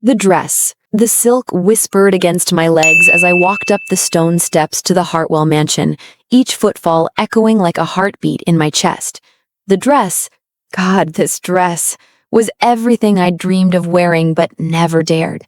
The dress. The silk whispered against my legs as I walked up the stone steps to the Hartwell mansion, each footfall echoing like a heartbeat in my chest. The dress, God, this dress, was everything I'd dreamed of wearing but never dared.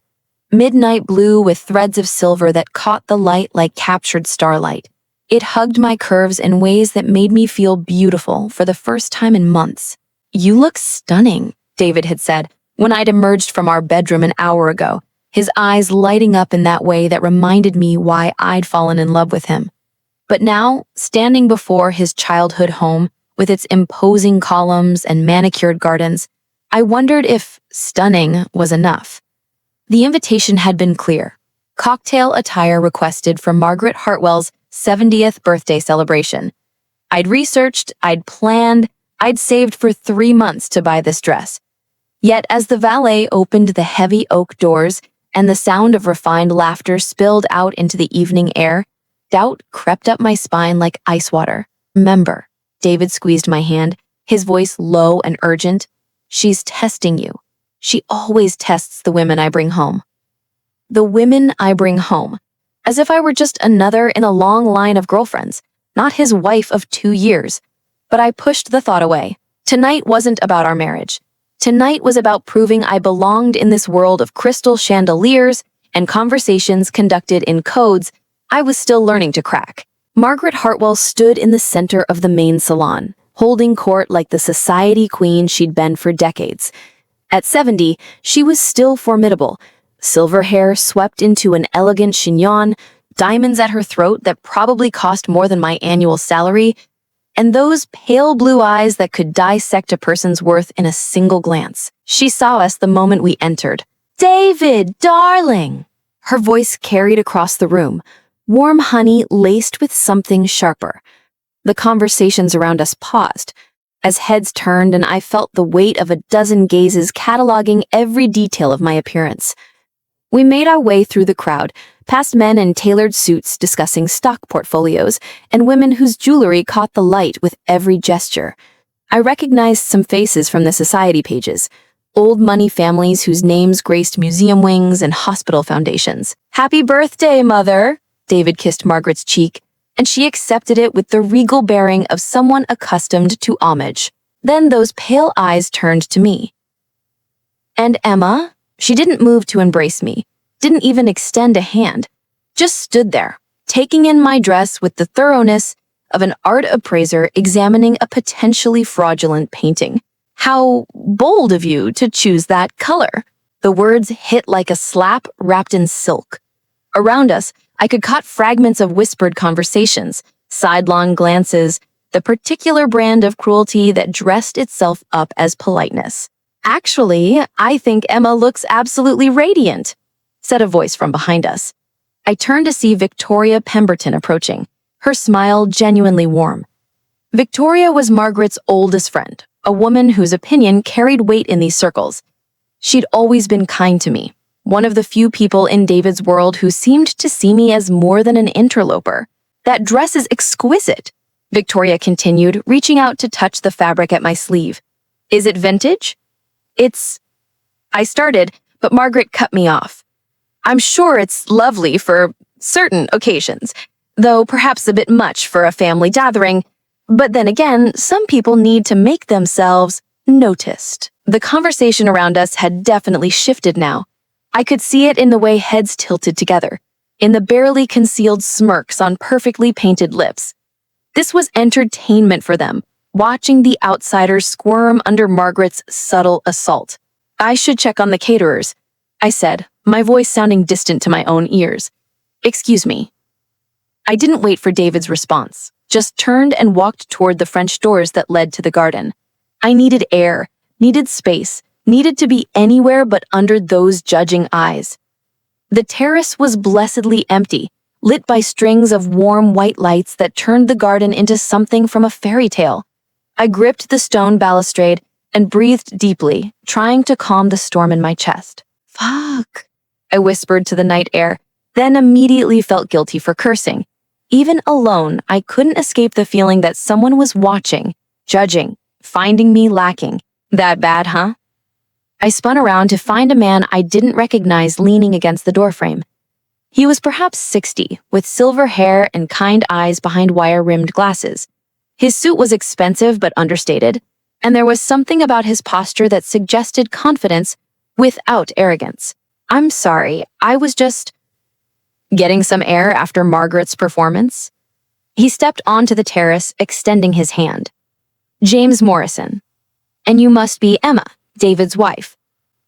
Midnight blue with threads of silver that caught the light like captured starlight. It hugged my curves in ways that made me feel beautiful for the first time in months. "You look stunning," David had said when I'd emerged from our bedroom an hour ago, his eyes lighting up in that way that reminded me why I'd fallen in love with him. But now, standing before his childhood home, with its imposing columns and manicured gardens, I wondered if stunning was enough. The invitation had been clear. Cocktail attire requested for Margaret Hartwell's 70th birthday celebration. I'd researched, I'd planned, I'd saved for 3 months to buy this dress. Yet as the valet opened the heavy oak doors and the sound of refined laughter spilled out into the evening air, doubt crept up my spine like ice water. "Remember," David squeezed my hand, his voice low and urgent, "she's testing you. She always tests the women I bring home." The women I bring home. As if I were just another in a long line of girlfriends, not his wife of 2 years. But I pushed the thought away. Tonight wasn't about our marriage. Tonight was about proving I belonged in this world of crystal chandeliers and conversations conducted in codes I was still learning to crack. Margaret Hartwell stood in the center of the main salon, holding court like the society queen she'd been for decades. At 70, she was still formidable. Silver hair swept into an elegant chignon, diamonds at her throat that probably cost more than my annual salary, and those pale blue eyes that could dissect a person's worth in a single glance. She saw us the moment we entered. "David, darling!" Her voice carried across the room, warm honey laced with something sharper. The conversations around us paused, as heads turned and I felt the weight of a dozen gazes cataloging every detail of my appearance. We made our way through the crowd, past men in tailored suits discussing stock portfolios and women whose jewelry caught the light with every gesture. I recognized some faces from the society pages, old money families whose names graced museum wings and hospital foundations. "Happy birthday, Mother!" David kissed Margaret's cheek, and she accepted it with the regal bearing of someone accustomed to homage. Then those pale eyes turned to me. "And Emma?" She didn't move to embrace me, didn't even extend a hand, just stood there, taking in my dress with the thoroughness of an art appraiser examining a potentially fraudulent painting. "How bold of you to choose that color." The words hit like a slap wrapped in silk. Around us, I could catch fragments of whispered conversations, sidelong glances, the particular brand of cruelty that dressed itself up as politeness. "Actually, I think Emma looks absolutely radiant," said a voice from behind us. I turned to see Victoria Pemberton approaching, her smile genuinely warm. Victoria was Margaret's oldest friend, a woman whose opinion carried weight in these circles. She'd always been kind to me, one of the few people in David's world who seemed to see me as more than an interloper. "That dress is exquisite," Victoria continued, reaching out to touch the fabric at my sleeve. "Is it vintage?" I started, but Margaret cut me off. "I'm sure it's lovely for certain occasions, though perhaps a bit much for a family gathering. But then again, some people need to make themselves noticed." The conversation around us had definitely shifted now. I could see it in the way heads tilted together, in the barely concealed smirks on perfectly painted lips. This was entertainment for them, watching the outsiders squirm under Margaret's subtle assault. "I should check on the caterers," I said, my voice sounding distant to my own ears. "Excuse me." I didn't wait for David's response, just turned and walked toward the French doors that led to the garden. I needed air, needed space, needed to be anywhere but under those judging eyes. The terrace was blessedly empty, lit by strings of warm white lights that turned the garden into something from a fairy tale. I gripped the stone balustrade and breathed deeply, trying to calm the storm in my chest. "Fuck," I whispered to the night air, then immediately felt guilty for cursing. Even alone, I couldn't escape the feeling that someone was watching, judging, finding me lacking. That bad, huh? I spun around to find a man I didn't recognize leaning against the doorframe. He was perhaps 60, with silver hair and kind eyes behind wire-rimmed glasses. His suit was expensive but understated, and there was something about his posture that suggested confidence without arrogance. "I'm sorry, I was just getting some air after Margaret's performance." He stepped onto the terrace, extending his hand. "James Morrison. And you must be Emma, David's wife."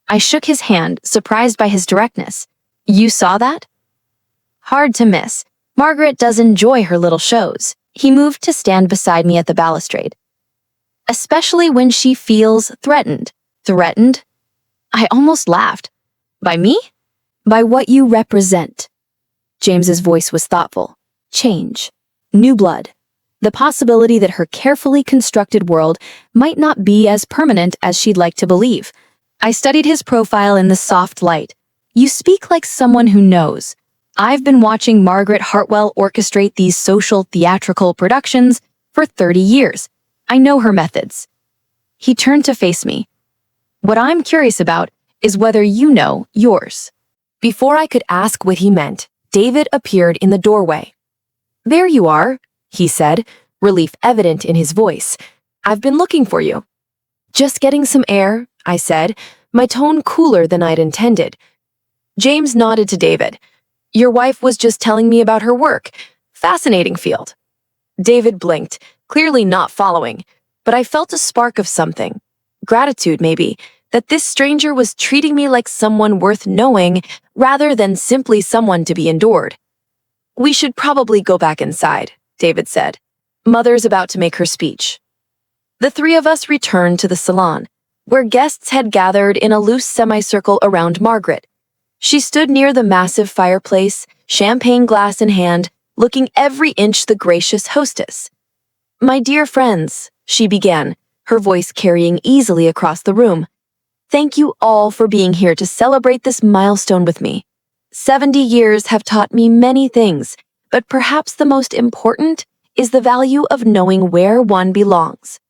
I shook his hand, surprised by his directness. "You saw that?" "Hard to miss. Margaret does enjoy her little shows." He moved to stand beside me at the balustrade. "Especially when she feels threatened." "Threatened?" I almost laughed. "By me?" "By what you represent." James's voice was thoughtful. "Change. New blood. The possibility that her carefully constructed world might not be as permanent as she'd like to believe." I studied his profile in the soft light. "You speak like someone who knows. I've been watching Margaret Hartwell orchestrate these social theatrical productions for 30 years. I know her methods." He turned to face me. "What I'm curious about is whether you know yours." Before I could ask what he meant, David appeared in the doorway. "There you are," he said, relief evident in his voice. "I've been looking for you." "Just getting some air," I said, my tone cooler than I'd intended. James nodded to David. "Your wife was just telling me about her work. Fascinating field." David blinked, clearly not following, but I felt a spark of something. Gratitude, maybe, that this stranger was treating me like someone worth knowing rather than simply someone to be endured. "We should probably go back inside," David said. "Mother's about to make her speech." The three of us returned to the salon, where guests had gathered in a loose semicircle around Margaret. She stood near the massive fireplace, champagne glass in hand, looking every inch the gracious hostess. "My dear friends," she began, her voice carrying easily across the room. "Thank you all for being here to celebrate this milestone with me. 70 years have taught me many things, but perhaps the most important is the value of knowing where one belongs."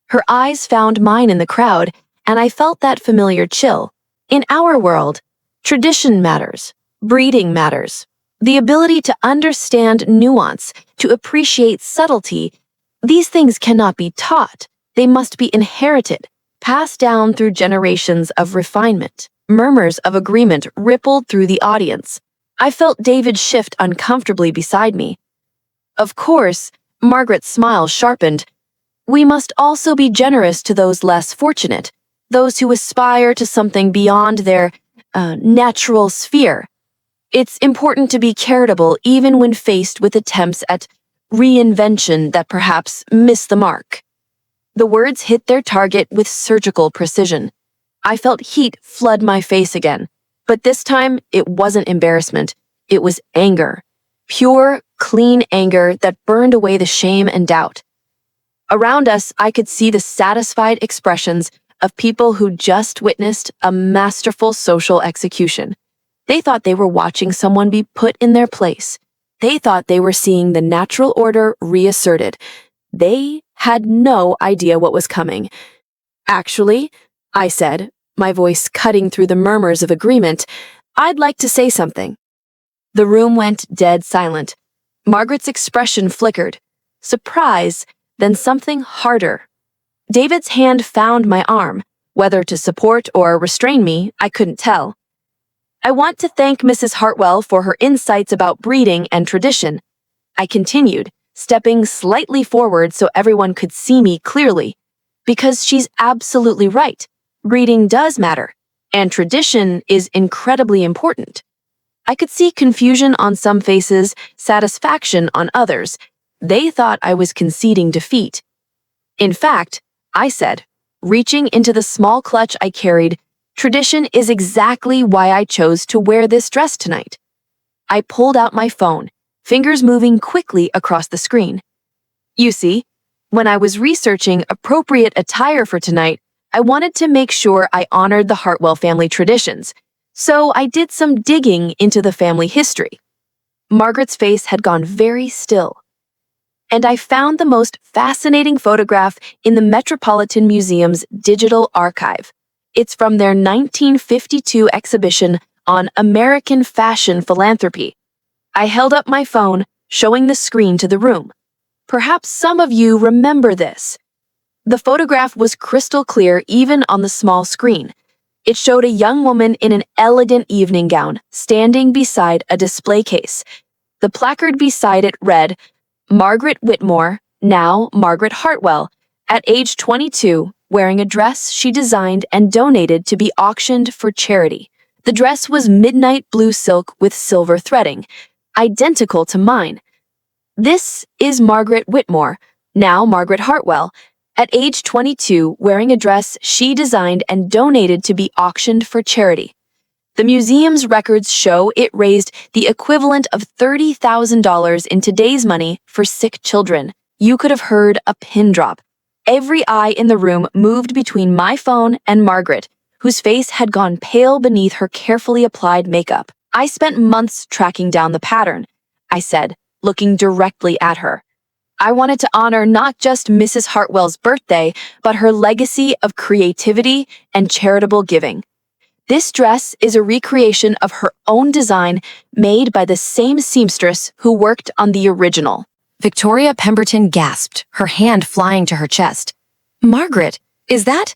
Her eyes found mine in the crowd, and I felt that familiar chill. In our world, tradition matters, breeding matters. The ability to understand nuance, to appreciate subtlety, these things cannot be taught. They must be inherited, passed down through generations of refinement. Murmurs of agreement rippled through the audience. I felt David shift uncomfortably beside me. "Of course," Margaret's smile sharpened, "we must also be generous to those less fortunate, those who aspire to something beyond their natural sphere. It's important to be charitable even when faced with attempts at reinvention that perhaps miss the mark." The words hit their target with surgical precision. I felt heat flood my face again, but this time it wasn't embarrassment, it was anger. Pure, clean anger that burned away the shame and doubt. Around us, I could see the satisfied expressions of people who just witnessed a masterful social execution. They thought they were watching someone be put in their place. They thought they were seeing the natural order reasserted. They had no idea what was coming. "Actually," I said, my voice cutting through the murmurs of agreement, "I'd like to say something." The room went dead silent. Margaret's expression flickered. Surprise, then something harder. David's hand found my arm. Whether to support or restrain me, I couldn't tell. "I want to thank Mrs. Hartwell for her insights about breeding and tradition," I continued, stepping slightly forward so everyone could see me clearly. "Because she's absolutely right. Breeding does matter, and tradition is incredibly important." I could see confusion on some faces, satisfaction on others. They thought I was conceding defeat. "In fact," I said, reaching into the small clutch I carried, "tradition is exactly why I chose to wear this dress tonight." I pulled out my phone, fingers moving quickly across the screen. "You see, when I was researching appropriate attire for tonight, I wanted to make sure I honored the Hartwell family traditions, so I did some digging into the family history." Margaret's face had gone very still. "And I found the most fascinating photograph in the Metropolitan Museum's digital archive. It's from their 1952 exhibition on American fashion philanthropy. I held up my phone, showing the screen to the room. Perhaps some of you remember this. The photograph was crystal clear even on the small screen. It showed a young woman in an elegant evening gown, standing beside a display case. The placard beside it read, "Margaret Whitmore, now Margaret Hartwell, at age 22, wearing a dress she designed and donated to be auctioned for charity." The dress was midnight blue silk with silver threading, identical to mine. This is Margaret Whitmore, now Margaret Hartwell, at age 22, wearing a dress she designed and donated to be auctioned for charity. The museum's records show it raised the equivalent of $30,000 in today's money for sick children. You could have heard a pin drop. Every eye in the room moved between my phone and Margaret, whose face had gone pale beneath her carefully applied makeup. "I spent months tracking down the pattern," I said, looking directly at her. "I wanted to honor not just Mrs. Hartwell's birthday, but her legacy of creativity and charitable giving. This dress is a recreation of her own design made by the same seamstress who worked on the original." Victoria Pemberton gasped, her hand flying to her chest. "Margaret, is that?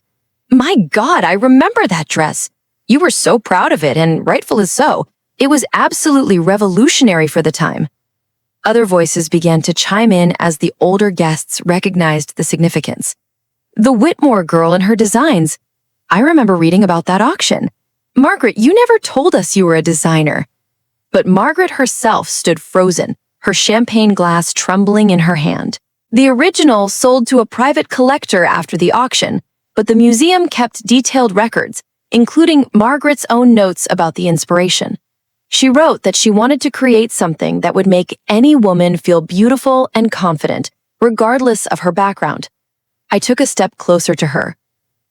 My God, I remember that dress. You were so proud of it, and rightfully so. It was absolutely revolutionary for the time." Other voices began to chime in as the older guests recognized the significance. "The Whitmore girl and her designs. I remember reading about that auction. Margaret, you never told us you were a designer." But Margaret herself stood frozen, her champagne glass trembling in her hand. "The original sold to a private collector after the auction, but the museum kept detailed records, including Margaret's own notes about the inspiration. She wrote that she wanted to create something that would make any woman feel beautiful and confident, regardless of her background." I took a step closer to her.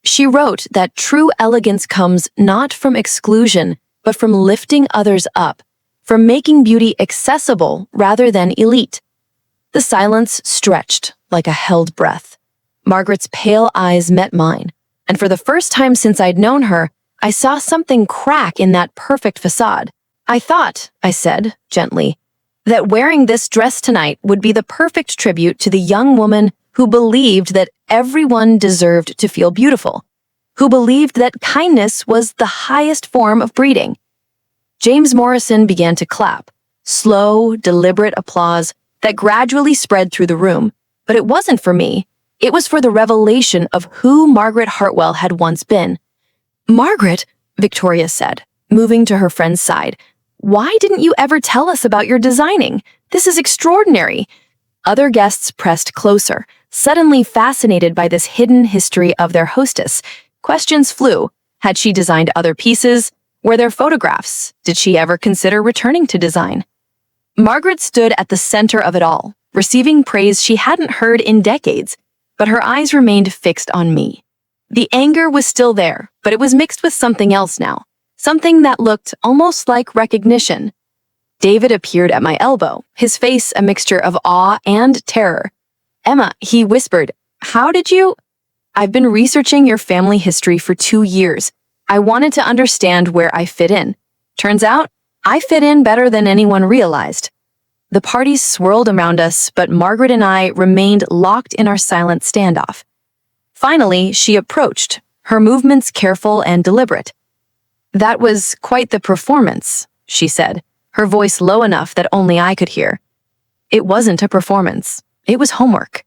"She wrote that true elegance comes not from exclusion, but from lifting others up, from making beauty accessible rather than elite." The silence stretched like a held breath. Margaret's pale eyes met mine, and for the first time since I'd known her, I saw something crack in that perfect facade. "I thought," I said, gently, "that wearing this dress tonight would be the perfect tribute to the young woman who believed that everyone deserved to feel beautiful, who believed that kindness was the highest form of breeding." James Morrison began to clap, slow, deliberate applause that gradually spread through the room. But it wasn't for me. It was for the revelation of who Margaret Hartwell had once been. "Margaret," Victoria said, moving to her friend's side, "why didn't you ever tell us about your designing? This is extraordinary." Other guests pressed closer, suddenly fascinated by this hidden history of their hostess. Questions flew. Had she designed other pieces? Were there photographs? Did she ever consider returning to design? Margaret stood at the center of it all, receiving praise she hadn't heard in decades, but her eyes remained fixed on me. The anger was still there, but it was mixed with something else now. Something that looked almost like recognition. David appeared at my elbow, his face a mixture of awe and terror. "Emma," he whispered, "how did you—" "I've been researching your family history for 2 years. I wanted to understand where I fit in. Turns out, I fit in better than anyone realized." The parties swirled around us, but Margaret and I remained locked in our silent standoff. Finally, she approached, her movements careful and deliberate. "That was quite the performance," she said, her voice low enough that only I could hear. "It wasn't a performance. It was homework."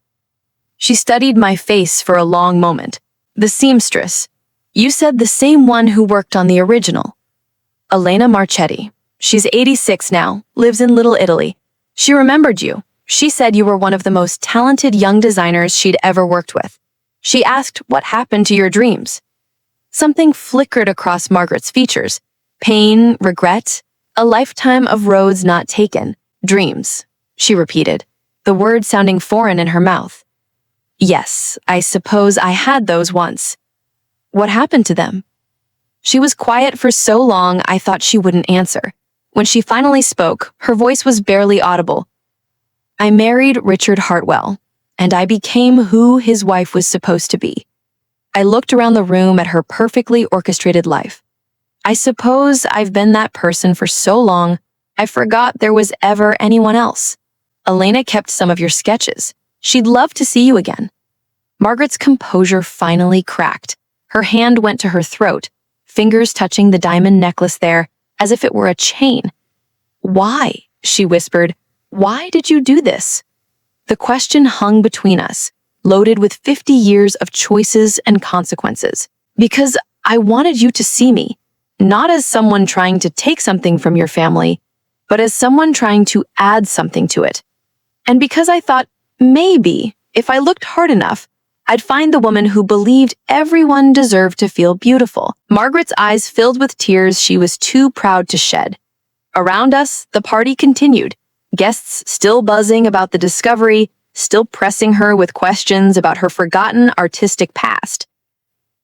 She studied my face for a long moment. "The seamstress. You said the same one who worked on the original." "Elena Marchetti. She's 86 now, lives in Little Italy. She remembered you. She said you were one of the most talented young designers she'd ever worked with. She asked what happened to your dreams." Something flickered across Margaret's features. Pain, regret, a lifetime of roads not taken. "Dreams," she repeated, the word sounding foreign in her mouth. "Yes, I suppose I had those once." "What happened to them?" She was quiet for so long I thought she wouldn't answer. When she finally spoke, her voice was barely audible. "I married Richard Hartwell, and I became who his wife was supposed to be. I looked around the room at her perfectly orchestrated life. I suppose I've been that person for so long, I forgot there was ever anyone else. Elena kept some of your sketches. She'd love to see you again. Margaret's composure finally cracked. Her hand went to her throat, fingers touching the diamond necklace there, as if it were a chain. Why? She whispered. Why did you do this? The question hung between us, loaded with 50 years of choices and consequences. Because I wanted you to see me, not as someone trying to take something from your family, but as someone trying to add something to it. And because I thought, maybe, if I looked hard enough, I'd find the woman who believed everyone deserved to feel beautiful. Margaret's eyes filled with tears she was too proud to shed. Around us, the party continued, guests still buzzing about the discovery, still pressing her with questions about her forgotten artistic past.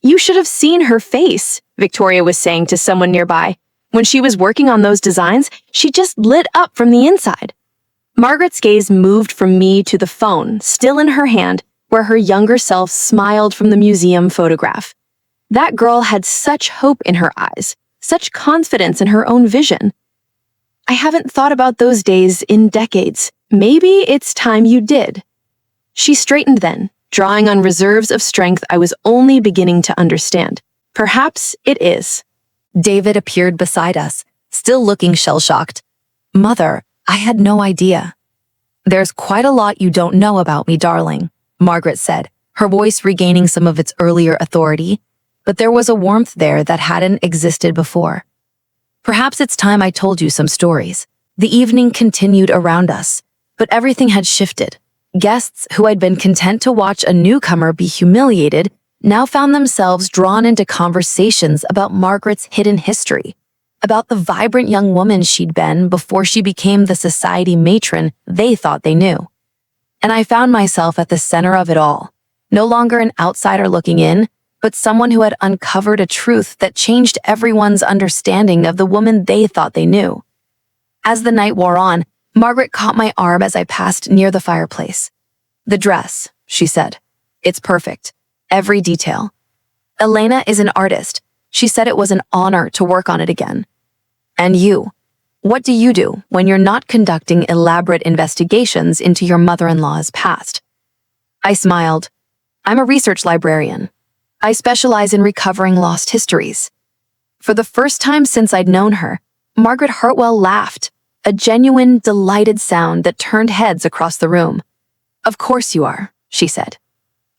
You should have seen her face, Victoria was saying to someone nearby. When she was working on those designs, she just lit up from the inside. Margaret's gaze moved from me to the phone, still in her hand, where her younger self smiled from the museum photograph. That girl had such hope in her eyes, such confidence in her own vision. I haven't thought about those days in decades. Maybe it's time you did. She straightened then, drawing on reserves of strength I was only beginning to understand. Perhaps it is. David appeared beside us, still looking shell-shocked. Mother, I had no idea. There's quite a lot you don't know about me, darling, Margaret said, her voice regaining some of its earlier authority, but there was a warmth there that hadn't existed before. Perhaps it's time I told you some stories. The evening continued around us, but everything had shifted. Guests who had been content to watch a newcomer be humiliated now found themselves drawn into conversations about Margaret's hidden history, about the vibrant young woman she'd been before she became the society matron they thought they knew. And I found myself at the center of it all, no longer an outsider looking in, but someone who had uncovered a truth that changed everyone's understanding of the woman they thought they knew. As the night wore on, Margaret caught my arm as I passed near the fireplace. The dress, she said. It's perfect. Every detail. Elena is an artist. She said it was an honor to work on it again. And you? What do you do when you're not conducting elaborate investigations into your mother-in-law's past? I smiled. I'm a research librarian. I specialize in recovering lost histories. For the first time since I'd known her, Margaret Hartwell laughed, a genuine, delighted sound that turned heads across the room. Of course you are, she said.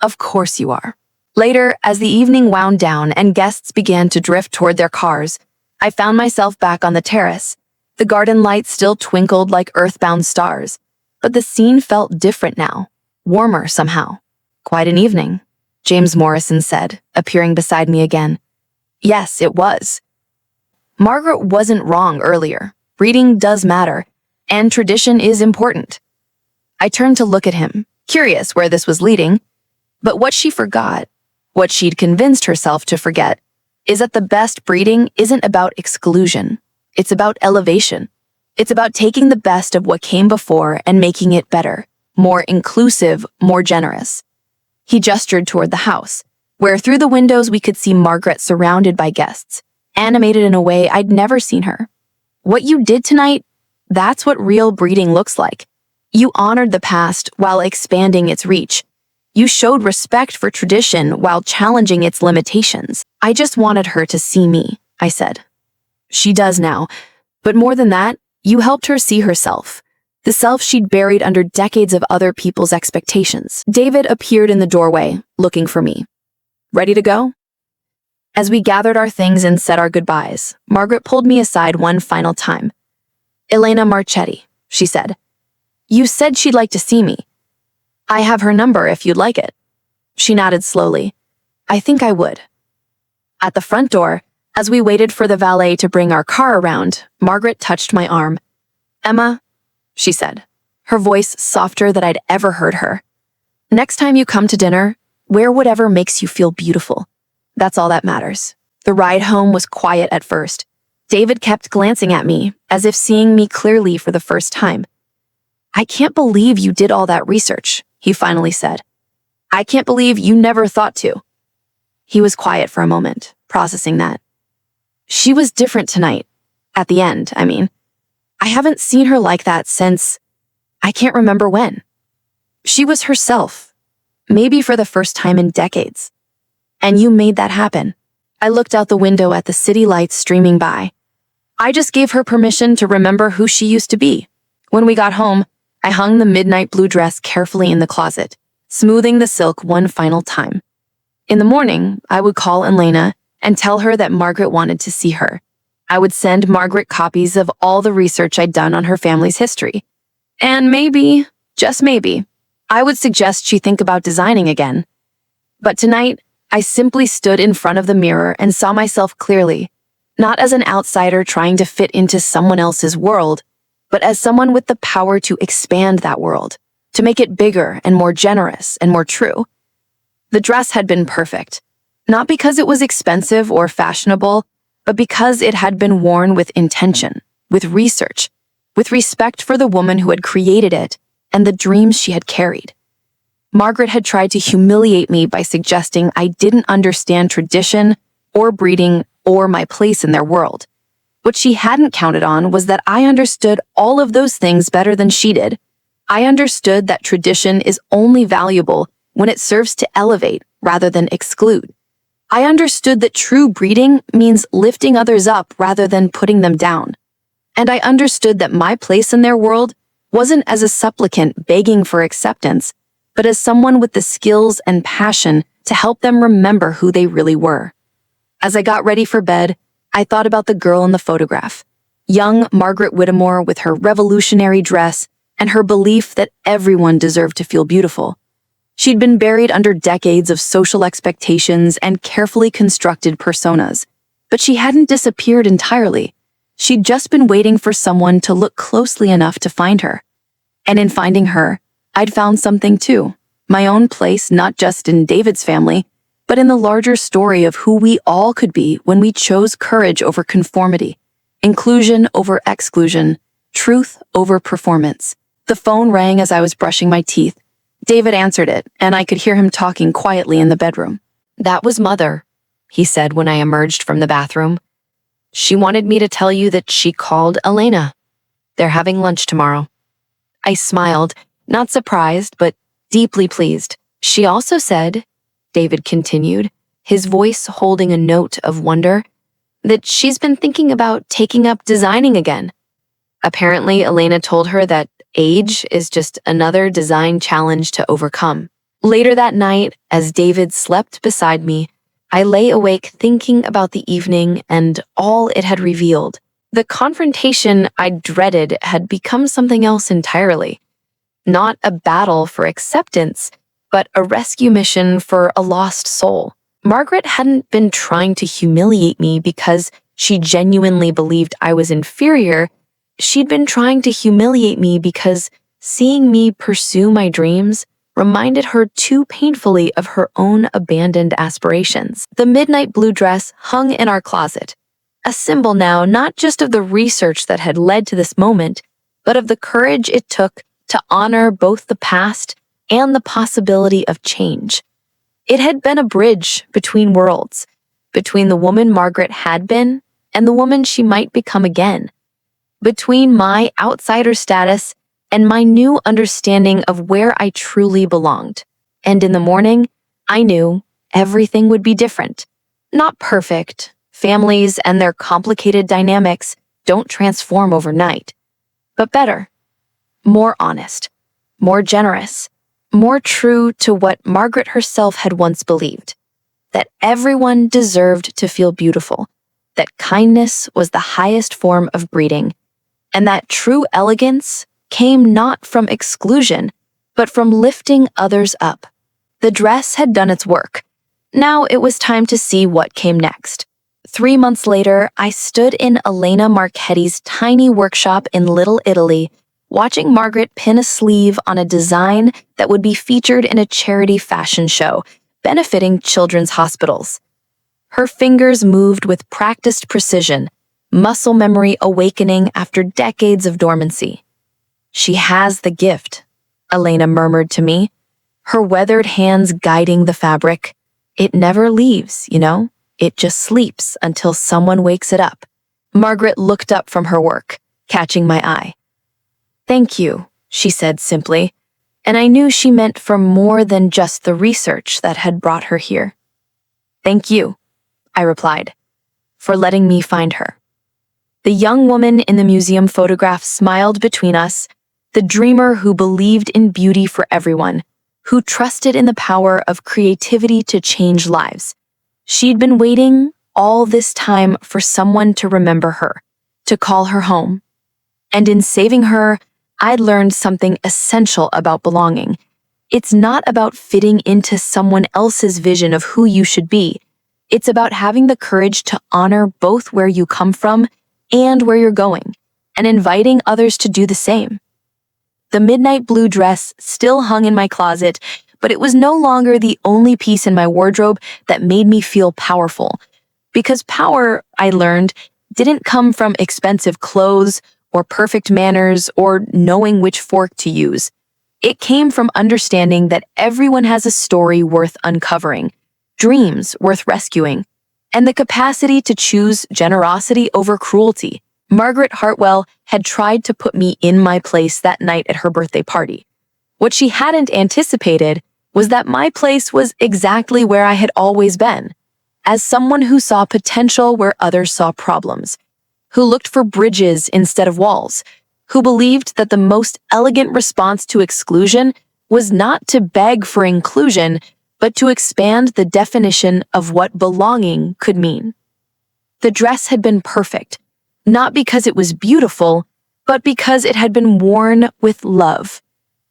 Of course you are. Later, as the evening wound down and guests began to drift toward their cars, I found myself back on the terrace. The garden lights still twinkled like earthbound stars, but the scene felt different now, warmer somehow. Quite an evening, James Morrison said, appearing beside me again. Yes, it was. Margaret wasn't wrong earlier. Reading does matter, and tradition is important. I turned to look at him, curious where this was leading, but what she forgot, what she'd convinced herself to forget, is that the best breeding isn't about exclusion. It's about elevation. It's about taking the best of what came before and making it better, more inclusive, more generous. He gestured toward the house, where through the windows we could see Margaret surrounded by guests, animated in a way I'd never seen her. What you did tonight, that's what real breeding looks like. You honored the past while expanding its reach. You showed respect for tradition while challenging its limitations. I just wanted her to see me, I said. She does now, but more than that, you helped her see herself, the self she'd buried under decades of other people's expectations. David appeared in the doorway, looking for me. Ready to go? As we gathered our things and said our goodbyes, Margaret pulled me aside one final time. Elena Marchetti, she said. You said she'd like to see me. I have her number if you'd like it. She nodded slowly. I think I would. At the front door, as we waited for the valet to bring our car around, Margaret touched my arm. Emma, she said, her voice softer than I'd ever heard her. Next time you come to dinner, wear whatever makes you feel beautiful. That's all that matters. The ride home was quiet at first. David kept glancing at me, as if seeing me clearly for the first time. I can't believe you did all that research, he finally said. I can't believe you never thought to. He was quiet for a moment, processing that. She was different tonight. At the end, I mean. I haven't seen her like that since I can't remember when. She was herself, maybe for the first time in decades. And you made that happen. I looked out the window at the city lights streaming by. I just gave her permission to remember who she used to be. When we got home, I hung the midnight blue dress carefully in the closet, smoothing the silk one final time. In the morning, I would call Elena and tell her that Margaret wanted to see her. I would send Margaret copies of all the research I'd done on her family's history. And maybe, just maybe, I would suggest she think about designing again. But tonight, I simply stood in front of the mirror and saw myself clearly, not as an outsider trying to fit into someone else's world, but as someone with the power to expand that world, to make it bigger and more generous and more true. The dress had been perfect, not because it was expensive or fashionable, but because it had been worn with intention, with research, with respect for the woman who had created it and the dreams she had carried. Margaret had tried to humiliate me by suggesting I didn't understand tradition or breeding or my place in their world. What she hadn't counted on was that I understood all of those things better than she did. I understood that tradition is only valuable when it serves to elevate rather than exclude. I understood that true breeding means lifting others up rather than putting them down. And I understood that my place in their world wasn't as a supplicant begging for acceptance, but as someone with the skills and passion to help them remember who they really were. As I got ready for bed, I thought about the girl in the photograph, young Margaret Whittemore with her revolutionary dress and her belief that everyone deserved to feel beautiful. She'd been buried under decades of social expectations and carefully constructed personas, but she hadn't disappeared entirely. She'd just been waiting for someone to look closely enough to find her. And in finding her, I'd found something too, my own place not just in David's family, but in the larger story of who we all could be when we chose courage over conformity, inclusion over exclusion, truth over performance. The phone rang as I was brushing my teeth. David answered it, and I could hear him talking quietly in the bedroom. "That was Mother," he said when I emerged from the bathroom. "She wanted me to tell you that she called Elena. They're having lunch tomorrow." I smiled, not surprised, but deeply pleased. "She also said," David continued, his voice holding a note of wonder, "that she's been thinking about taking up designing again. Apparently, Elena told her that age is just another design challenge to overcome." Later that night, as David slept beside me, I lay awake thinking about the evening and all it had revealed. The confrontation I dreaded had become something else entirely. Not a battle for acceptance, but a rescue mission for a lost soul. Margaret hadn't been trying to humiliate me because she genuinely believed I was inferior. She'd been trying to humiliate me because seeing me pursue my dreams reminded her too painfully of her own abandoned aspirations. The midnight blue dress hung in our closet, a symbol now not just of the research that had led to this moment, but of the courage it took to honor both the past and the possibility of change. It had been a bridge between worlds, between the woman Margaret had been and the woman she might become again, between my outsider status and my new understanding of where I truly belonged. And in the morning, I knew everything would be different. Not perfect. Families and their complicated dynamics don't transform overnight, but better, more honest, more generous, more true to what Margaret herself had once believed, that everyone deserved to feel beautiful, that kindness was the highest form of breeding, and that true elegance came not from exclusion, but from lifting others up. The dress had done its work. Now it was time to see what came next. 3 months later, I stood in Elena Marchetti's tiny workshop in Little Italy, watching Margaret pin a sleeve on a design that would be featured in a charity fashion show benefiting children's hospitals. Her fingers moved with practiced precision, muscle memory awakening after decades of dormancy. "She has the gift," Elena murmured to me, her weathered hands guiding the fabric. It never leaves, you know? It just sleeps until someone wakes it up. Margaret looked up from her work, catching my eye. Thank you, she said simply, and I knew she meant for more than just the research that had brought her here. Thank you, I replied, for letting me find her. The young woman in the museum photograph smiled between us, the dreamer who believed in beauty for everyone, who trusted in the power of creativity to change lives. She'd been waiting all this time for someone to remember her, to call her home. And in saving her, I'd learned something essential about belonging. It's not about fitting into someone else's vision of who you should be. It's about having the courage to honor both where you come from and where you're going, and inviting others to do the same. The midnight blue dress still hung in my closet, but it was no longer the only piece in my wardrobe that made me feel powerful. Because power, I learned, didn't come from expensive clothes or perfect manners or knowing which fork to use. It came from understanding that everyone has a story worth uncovering, dreams worth rescuing, and the capacity to choose generosity over cruelty. Margaret Hartwell had tried to put me in my place that night at her birthday party. What she hadn't anticipated was that my place was exactly where I had always been, as someone who saw potential where others saw problems, who looked for bridges instead of walls, who believed that the most elegant response to exclusion was not to beg for inclusion, but to expand the definition of what belonging could mean. The dress had been perfect, not because it was beautiful, but because it had been worn with love.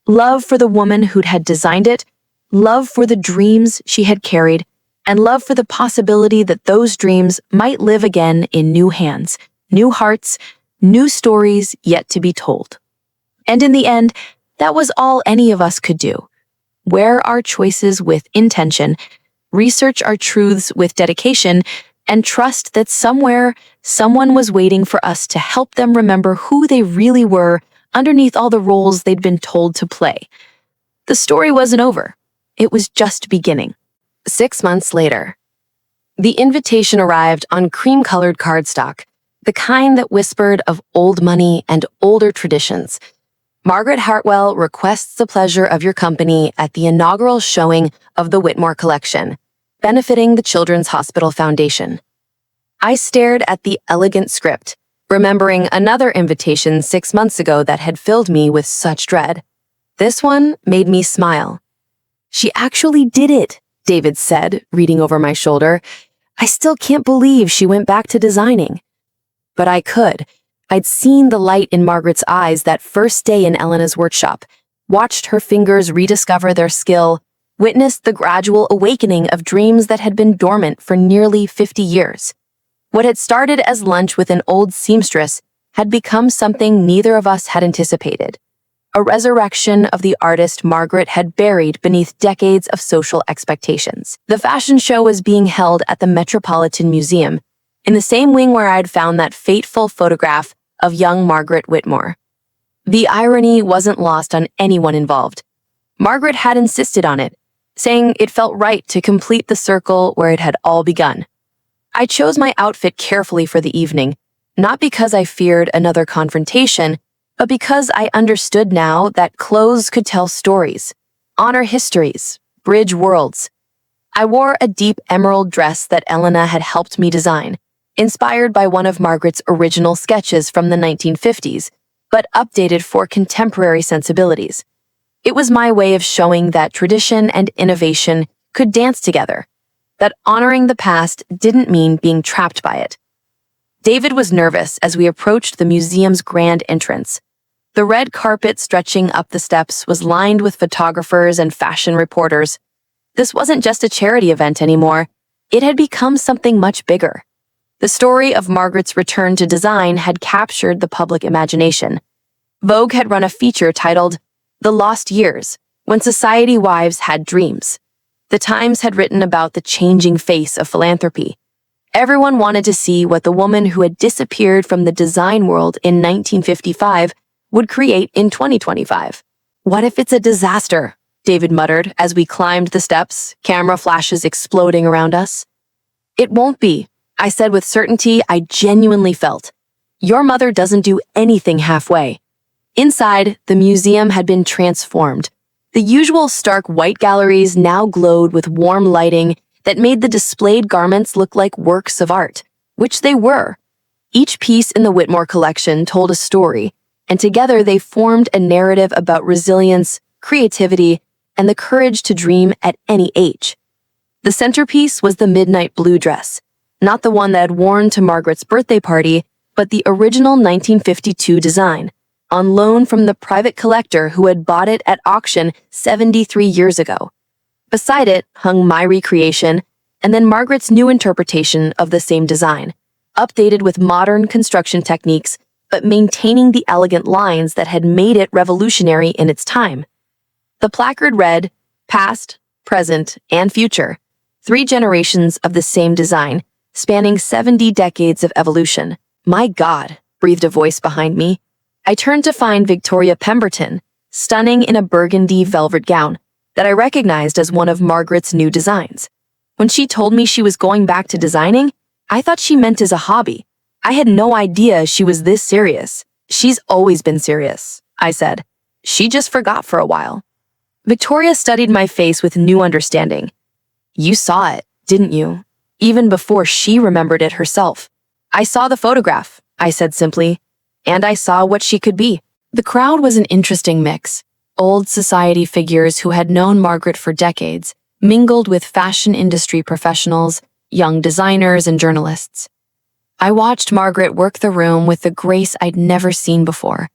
Love for the woman who'd had designed it, love for the dreams she had carried, and love for the possibility that those dreams might live again in new hands, new hearts, new stories yet to be told. And in the end, that was all any of us could do. Wear our choices with intention, research our truths with dedication, and trust that somewhere, someone was waiting for us to help them remember who they really were underneath all the roles they'd been told to play. The story wasn't over. It was just beginning. 6 months later, the invitation arrived on cream-colored cardstock, the kind that whispered of old money and older traditions. Margaret Hartwell requests the pleasure of your company at the inaugural showing of the Whitmore collection, benefiting the Children's Hospital Foundation. I stared at the elegant script, remembering another invitation 6 months ago that had filled me with such dread. This one made me smile. She actually did it, David said, reading over my shoulder. I still can't believe she went back to designing. But I could. I'd seen the light in Margaret's eyes that first day in Elena's workshop, watched her fingers rediscover their skill, witnessed the gradual awakening of dreams that had been dormant for nearly 50 years. What had started as lunch with an old seamstress had become something neither of us had anticipated. A resurrection of the artist Margaret had buried beneath decades of social expectations. The fashion show was being held at the Metropolitan Museum, in the same wing where I'd found that fateful photograph of young Margaret Whitmore. The irony wasn't lost on anyone involved. Margaret had insisted on it, saying it felt right to complete the circle where it had all begun. I chose my outfit carefully for the evening, not because I feared another confrontation, but because I understood now that clothes could tell stories, honor histories, bridge worlds. I wore a deep emerald dress that Elena had helped me design, inspired by one of Margaret's original sketches from the 1950s, but updated for contemporary sensibilities. It was my way of showing that tradition and innovation could dance together, that honoring the past didn't mean being trapped by it. David was nervous as we approached the museum's grand entrance. The red carpet stretching up the steps was lined with photographers and fashion reporters. This wasn't just a charity event anymore. It had become something much bigger. The story of Margaret's return to design had captured the public imagination. Vogue had run a feature titled The Lost Years, When Society Wives Had Dreams. The Times had written about the changing face of philanthropy. Everyone wanted to see what the woman who had disappeared from the design world in 1955 would create in 2025. What if it's a disaster? David muttered as we climbed the steps, camera flashes exploding around us. It won't be, I said with certainty I genuinely felt. Your mother doesn't do anything halfway. Inside, the museum had been transformed. The usual stark white galleries now glowed with warm lighting that made the displayed garments look like works of art, which they were. Each piece in the Whitmore collection told a story, and together they formed a narrative about resilience, creativity, and the courage to dream at any age. The centerpiece was the midnight blue dress, not the one that had worn to Margaret's birthday party, but the original 1952 design, on loan from the private collector who had bought it at auction 73 years ago. Beside it hung my recreation, and then Margaret's new interpretation of the same design, updated with modern construction techniques, but maintaining the elegant lines that had made it revolutionary in its time. The placard read, "Past, present, and future, 3 generations of the same design, spanning 70 decades of evolution." My God, breathed a voice behind me. I turned to find Victoria Pemberton, stunning in a burgundy velvet gown that I recognized as one of Margaret's new designs. When she told me she was going back to designing, I thought she meant as a hobby. I had no idea she was this serious. She's always been serious, I said. She just forgot for a while. Victoria studied my face with new understanding. You saw it, didn't you? Even before she remembered it herself. I saw the photograph, I said simply, and I saw what she could be. The crowd was an interesting mix. Old society figures who had known Margaret for decades, mingled with fashion industry professionals, young designers, and journalists. I watched Margaret work the room with the grace I'd never seen before.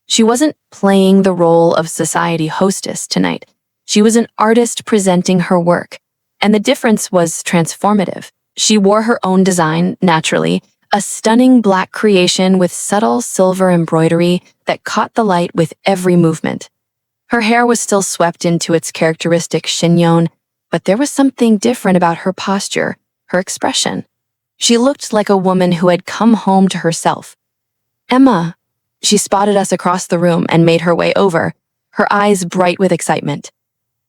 She wasn't playing the role of society hostess tonight. She was an artist presenting her work, and the difference was transformative. She wore her own design, naturally, a stunning black creation with subtle silver embroidery that caught the light with every movement. Her hair was still swept into its characteristic chignon, but there was something different about her posture, her expression. She looked like a woman who had come home to herself. Emma, she spotted us across the room and made her way over, her eyes bright with excitement.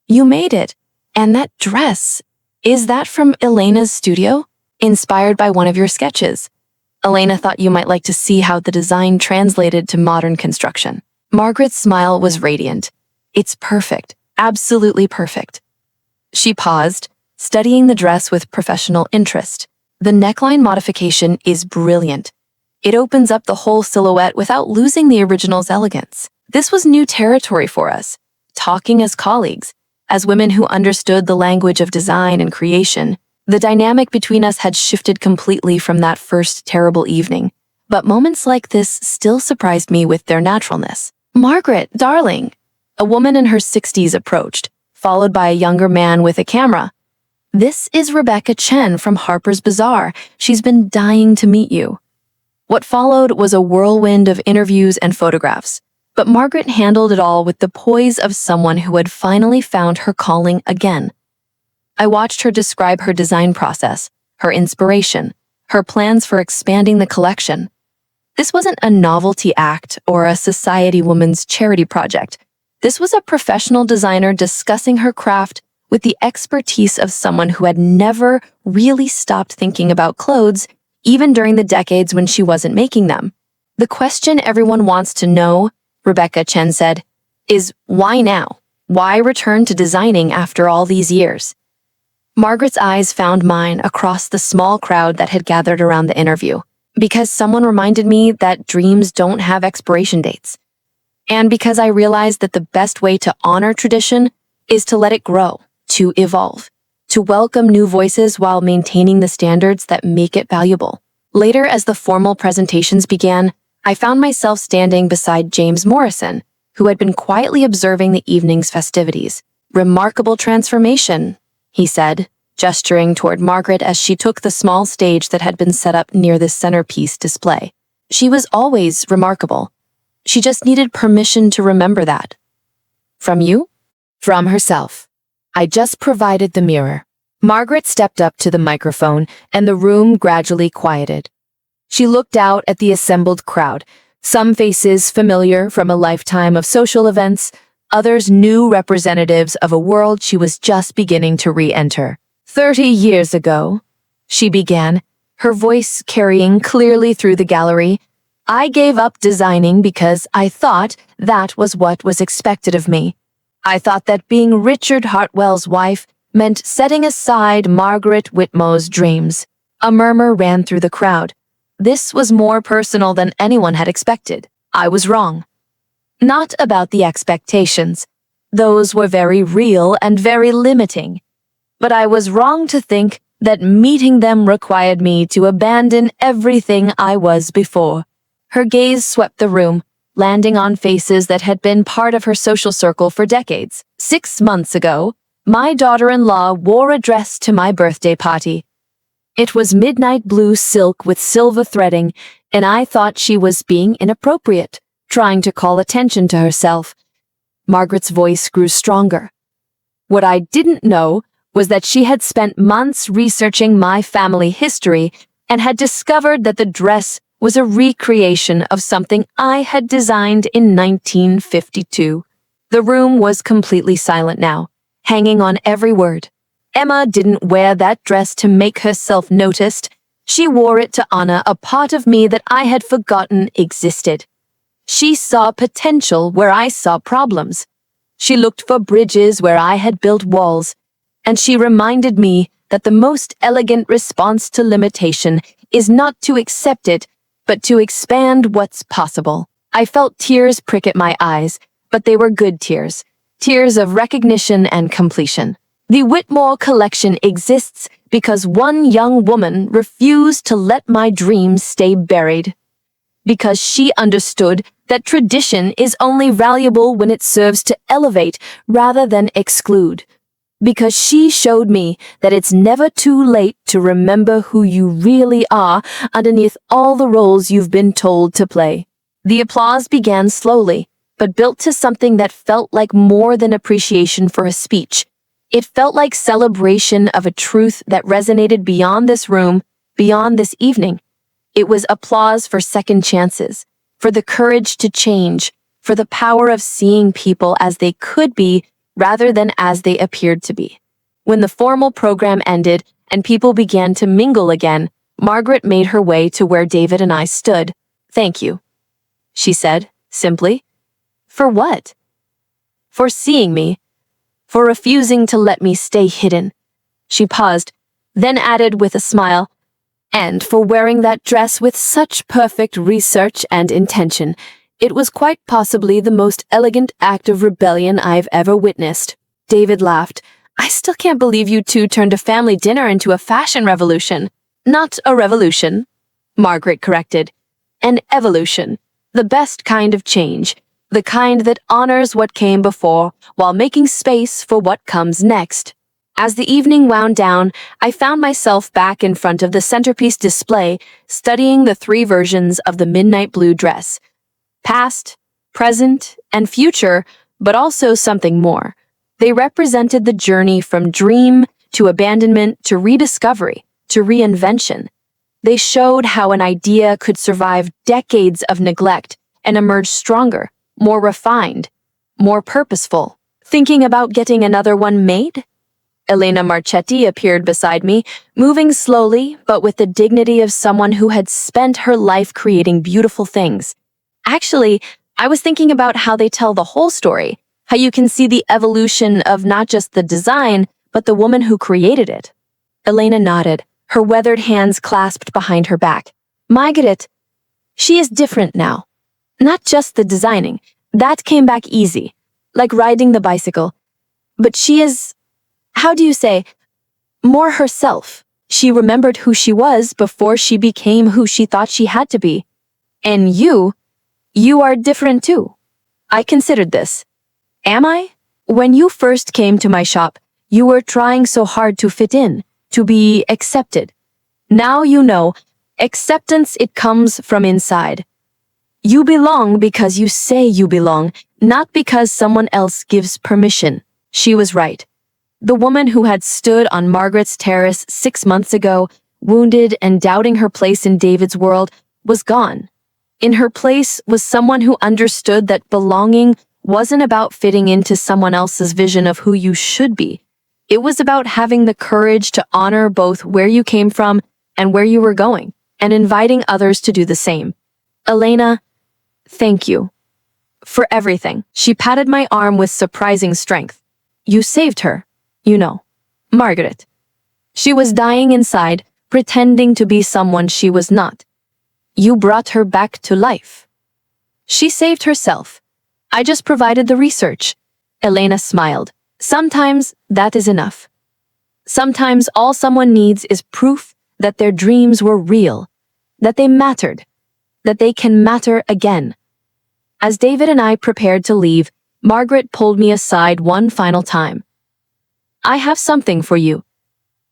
You made it, and that dress, is that from Elena's studio? Inspired by one of your sketches. Elena thought you might like to see how the design translated to modern construction. Margaret's smile was radiant. It's perfect, absolutely perfect. She paused, studying the dress with professional interest. The neckline modification is brilliant. It opens up the whole silhouette without losing the original's elegance. This was new territory for us, talking as colleagues, as women who understood the language of design and creation. The dynamic between us had shifted completely from that first terrible evening, but moments like this still surprised me with their naturalness. Margaret, darling, a woman in her 60s approached, followed by a younger man with a camera. This is Rebecca Chen from Harper's Bazaar. She's been dying to meet you. What followed was a whirlwind of interviews and photographs, but Margaret handled it all with the poise of someone who had finally found her calling again. I watched her describe her design process, her inspiration, her plans for expanding the collection. This wasn't a novelty act or a society woman's charity project. This was a professional designer discussing her craft with the expertise of someone who had never really stopped thinking about clothes, even during the decades when she wasn't making them. The question everyone wants to know, Rebecca Chen said, is why now? Why return to designing after all these years? Margaret's eyes found mine across the small crowd that had gathered around the interview, because someone reminded me that dreams don't have expiration dates. And because I realized that the best way to honor tradition is to let it grow, to evolve, to welcome new voices while maintaining the standards that make it valuable. Later, as the formal presentations began, I found myself standing beside James Morrison, who had been quietly observing the evening's festivities. Remarkable transformation, he said, gesturing toward Margaret as she took the small stage that had been set up near the centerpiece display. She was always remarkable. She just needed permission to remember that. From you? From herself. I just provided the mirror. Margaret stepped up to the microphone, and the room gradually quieted. She looked out at the assembled crowd, some faces familiar from a lifetime of social events, Others new representatives of a world she was just beginning to re-enter. 30 years ago, she began, her voice carrying clearly through the gallery, I gave up designing because I thought that was what was expected of me. I thought that being Richard Hartwell's wife meant setting aside Margaret Whitmore's dreams. A murmur ran through the crowd. This was more personal than anyone had expected. I was wrong. Not about the expectations. Those were very real and very limiting. But I was wrong to think that meeting them required me to abandon everything I was before. Her gaze swept the room, landing on faces that had been part of her social circle for decades. 6 months ago, my daughter-in-law wore a dress to my birthday party. It was midnight blue silk with silver threading, and I thought she was being inappropriate, trying to call attention to herself. Margaret's voice grew stronger. What I didn't know was that she had spent months researching my family history and had discovered that the dress was a recreation of something I had designed in 1952. The room was completely silent now, hanging on every word. Emma didn't wear that dress to make herself noticed. She wore it to honor a part of me that I had forgotten existed. She saw potential where I saw problems. She looked for bridges where I had built walls. And she reminded me that the most elegant response to limitation is not to accept it, but to expand what's possible. I felt tears prick at my eyes, but they were good tears. Tears of recognition and completion. The Whitmore collection exists because one young woman refused to let my dreams stay buried. Because she understood that tradition is only valuable when it serves to elevate rather than exclude. Because she showed me that it's never too late to remember who you really are underneath all the roles you've been told to play. The applause began slowly, but built to something that felt like more than appreciation for a speech. It felt like celebration of a truth that resonated beyond this room, beyond this evening. It was applause for second chances, for the courage to change, for the power of seeing people as they could be rather than as they appeared to be. When the formal program ended and people began to mingle again, Margaret made her way to where David and I stood. "Thank you," she said, simply. "For what?" "For seeing me. For refusing to let me stay hidden." She paused, then added with a smile, "And for wearing that dress with such perfect research and intention. It was quite possibly the most elegant act of rebellion I've ever witnessed." David laughed. "I still can't believe you two turned a family dinner into a fashion revolution." "Not a revolution," Margaret corrected. "An evolution. The best kind of change. The kind that honors what came before while making space for what comes next." As the evening wound down, I found myself back in front of the centerpiece display, studying the 3 versions of the midnight blue dress. Past, present, and future, but also something more. They represented the journey from dream to abandonment to rediscovery to reinvention. They showed how an idea could survive decades of neglect and emerge stronger, more refined, more purposeful. "Thinking about getting another one made?" Elena Marchetti appeared beside me, moving slowly but with the dignity of someone who had spent her life creating beautiful things. "Actually, I was thinking about how they tell the whole story, how you can see the evolution of not just the design, but the woman who created it." Elena nodded, her weathered hands clasped behind her back. "Margaret, she is different now. Not just the designing. That came back easy, like riding the bicycle. But she is, how do you say, more herself. She remembered who she was before she became who she thought she had to be. And you are different too. I considered this. Am I? When you first came to my shop, you were trying so hard to fit in, to be accepted. Now you know, acceptance, it comes from inside. You belong because you say you belong, not because someone else gives permission." She was right. The woman who had stood on Margaret's terrace 6 months ago, wounded and doubting her place in David's world, was gone. In her place was someone who understood that belonging wasn't about fitting into someone else's vision of who you should be. It was about having the courage to honor both where you came from and where you were going, and inviting others to do the same. Elena, thank you for everything. She patted my arm with surprising strength. You saved her, Margaret. She was dying inside, pretending to be someone she was not. You brought her back to life. She saved herself. I just provided the research. Elena smiled. Sometimes that is enough. Sometimes all someone needs is proof that their dreams were real, that they mattered, that they can matter again. As David and I prepared to leave, Margaret pulled me aside one final time. I have something for you,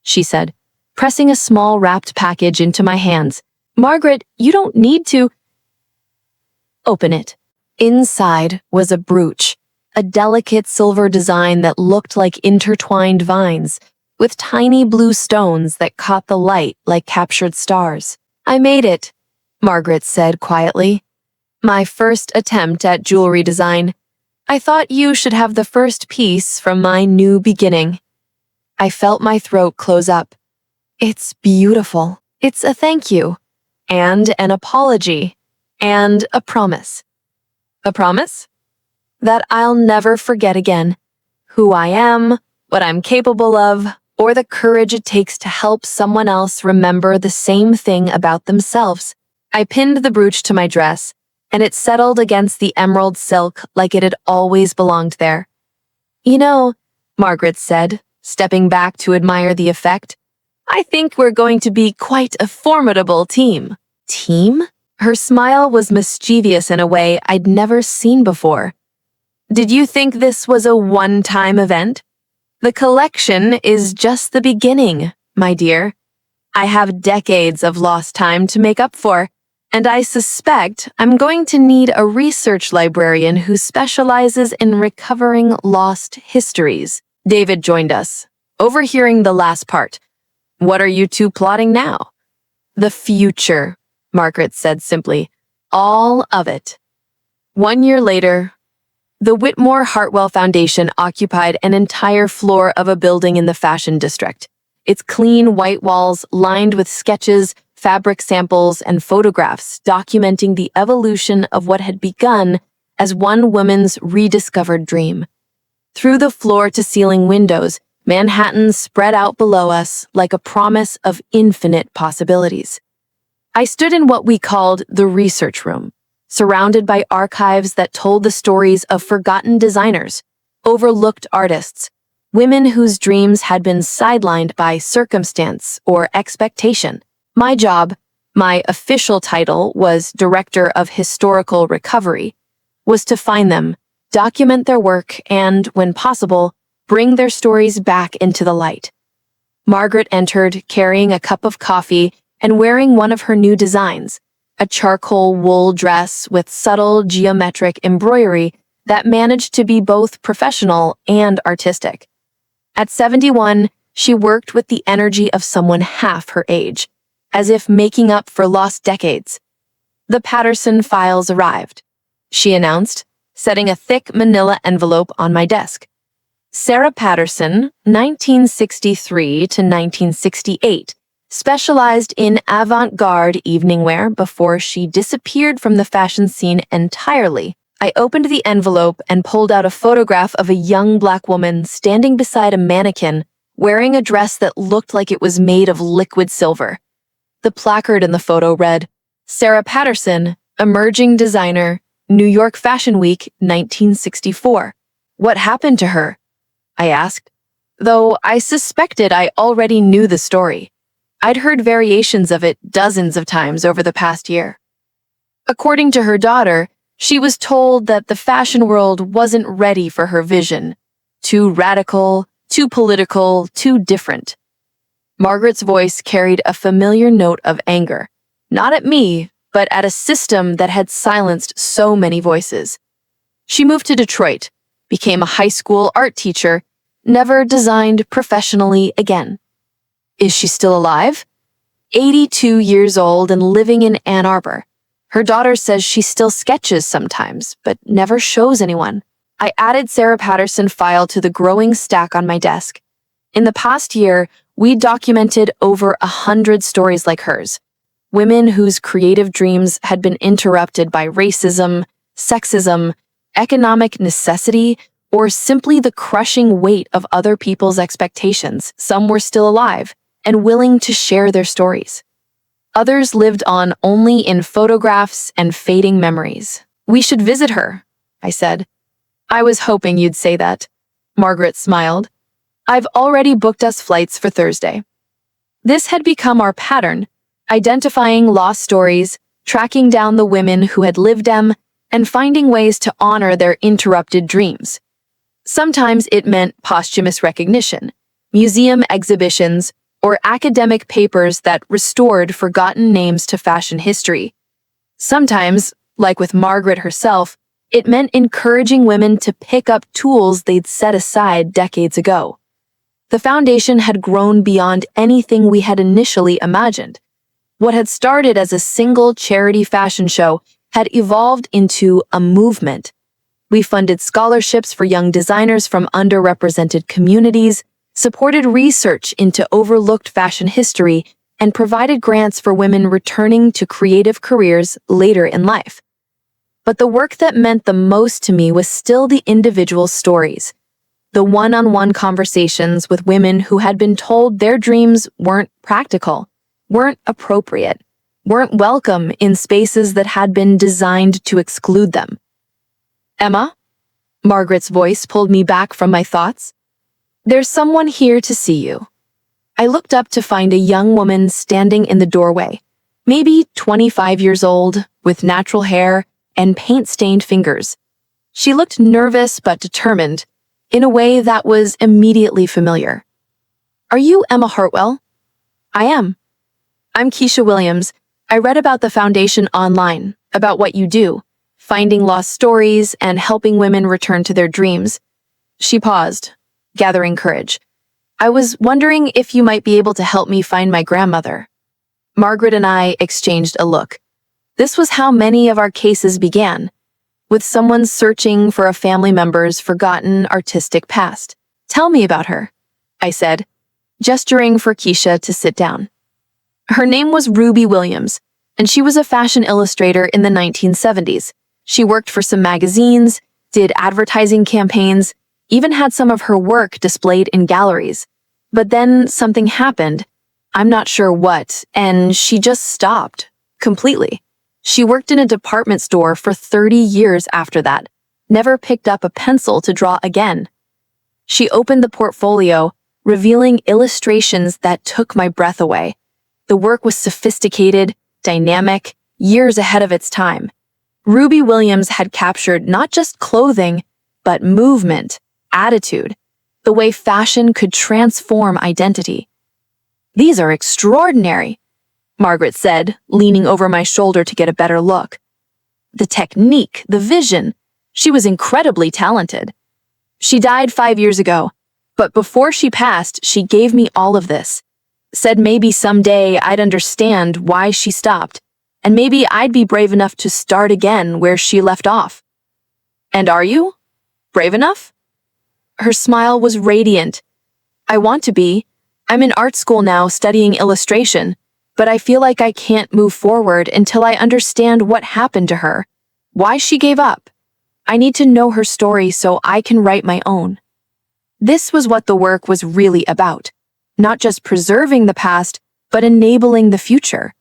she said, pressing a small wrapped package into my hands. Margaret, you don't need to open it. Inside was a brooch, a delicate silver design that looked like intertwined vines, with tiny blue stones that caught the light like captured stars. I made it, Margaret said quietly. My first attempt at jewelry design. I thought you should have the first piece from my new beginning. I felt my throat close up. It's beautiful. It's a thank you, and an apology, and a promise. A promise? That I'll never forget again. Who I am, what I'm capable of, or the courage it takes to help someone else remember the same thing about themselves. I pinned the brooch to my dress, and it settled against the emerald silk like it had always belonged there. Margaret said, stepping back to admire the effect, I think we're going to be quite a formidable team. Team? Her smile was mischievous in a way I'd never seen before. Did you think this was a one-time event? The collection is just the beginning, my dear. I have decades of lost time to make up for, and I suspect I'm going to need a research librarian who specializes in recovering lost histories. David joined us, overhearing the last part. What are you two plotting now? The future, Margaret said simply. All of it. 1 year later, the Whitmore Hartwell Foundation occupied an entire floor of a building in the fashion district. Its clean white walls lined with sketches, fabric samples, and photographs documenting the evolution of what had begun as one woman's rediscovered dream. Through the floor-to-ceiling windows, Manhattan spread out below us like a promise of infinite possibilities. I stood in what we called the research room, surrounded by archives that told the stories of forgotten designers, overlooked artists, women whose dreams had been sidelined by circumstance or expectation. My job, my official title was Director of Historical Recovery, was to find them, document their work, and, when possible, bring their stories back into the light. Margaret entered carrying a cup of coffee and wearing one of her new designs, a charcoal wool dress with subtle geometric embroidery that managed to be both professional and artistic. At 71, she worked with the energy of someone half her age, as if making up for lost decades. The Patterson files arrived, she announced, setting a thick manila envelope on my desk. Sarah Patterson, 1963 to 1968, specialized in avant-garde evening wear before she disappeared from the fashion scene entirely. I opened the envelope and pulled out a photograph of a young black woman standing beside a mannequin wearing a dress that looked like it was made of liquid silver. The placard in the photo read, Sarah Patterson, Emerging Designer, New York Fashion Week, 1964. What happened to her? I asked, though I suspected I already knew the story. I'd heard variations of it dozens of times over the past year. According to her daughter, she was told that the fashion world wasn't ready for her vision. Too radical, too political, too different. Margaret's voice carried a familiar note of anger, not at me, but at a system that had silenced so many voices. She moved to Detroit, became a high school art teacher, never designed professionally again. Is she still alive? 82 years old and living in Ann Arbor. Her daughter says she still sketches sometimes, but never shows anyone. I added Sarah Patterson file to the growing stack on my desk. In the past year, we documented over 100 stories like hers. Women whose creative dreams had been interrupted by racism, sexism, economic necessity, or simply the crushing weight of other people's expectations. Some were still alive and willing to share their stories. Others lived on only in photographs and fading memories. "We should visit her," I said. "I was hoping you'd say that." Margaret smiled. "I've already booked us flights for Thursday." This had become our pattern, identifying lost stories, tracking down the women who had lived them, and finding ways to honor their interrupted dreams. Sometimes it meant posthumous recognition, museum exhibitions, or academic papers that restored forgotten names to fashion history. Sometimes, like with Margaret herself, it meant encouraging women to pick up tools they'd set aside decades ago. The foundation had grown beyond anything we had initially imagined. What had started as a single charity fashion show had evolved into a movement. We funded scholarships for young designers from underrepresented communities, supported research into overlooked fashion history, and provided grants for women returning to creative careers later in life. But the work that meant the most to me was still the individual stories, the one-on-one conversations with women who had been told their dreams weren't practical, weren't appropriate, weren't welcome in spaces that had been designed to exclude them. "Emma?" Margaret's voice pulled me back from my thoughts. "There's someone here to see you." I looked up to find a young woman standing in the doorway, maybe 25 years old, with natural hair and paint-stained fingers. She looked nervous but determined, in a way that was immediately familiar. "Are you Emma Hartwell?" "I am." "I'm Keisha Williams. I read about the foundation online, about what you do, finding lost stories and helping women return to their dreams." She paused, gathering courage. "I was wondering if you might be able to help me find my grandmother." Margaret and I exchanged a look. This was how many of our cases began, with someone searching for a family member's forgotten artistic past. "Tell me about her," I said, gesturing for Keisha to sit down. Her name was Ruby Williams, and she was a fashion illustrator in the 1970s. She worked for some magazines, did advertising campaigns, even had some of her work displayed in galleries. But then something happened, I'm not sure what, and she just stopped, completely. She worked in a department store for 30 years after that, never picked up a pencil to draw again. She opened the portfolio, revealing illustrations that took my breath away. The work was sophisticated, dynamic, years ahead of its time. Ruby Williams had captured not just clothing, but movement, attitude, the way fashion could transform identity. "These are extraordinary," Margaret said, leaning over my shoulder to get a better look. "The technique, the vision, she was incredibly talented." She died 5 years ago, but before she passed, she gave me all of this. Said maybe someday I'd understand why she stopped, and maybe I'd be brave enough to start again where she left off. "And are you? Brave enough?" Her smile was radiant. "I want to be. I'm in art school now studying illustration, but I feel like I can't move forward until I understand what happened to her, why she gave up. I need to know her story so I can write my own." This was what the work was really about, not just preserving the past, but enabling the future.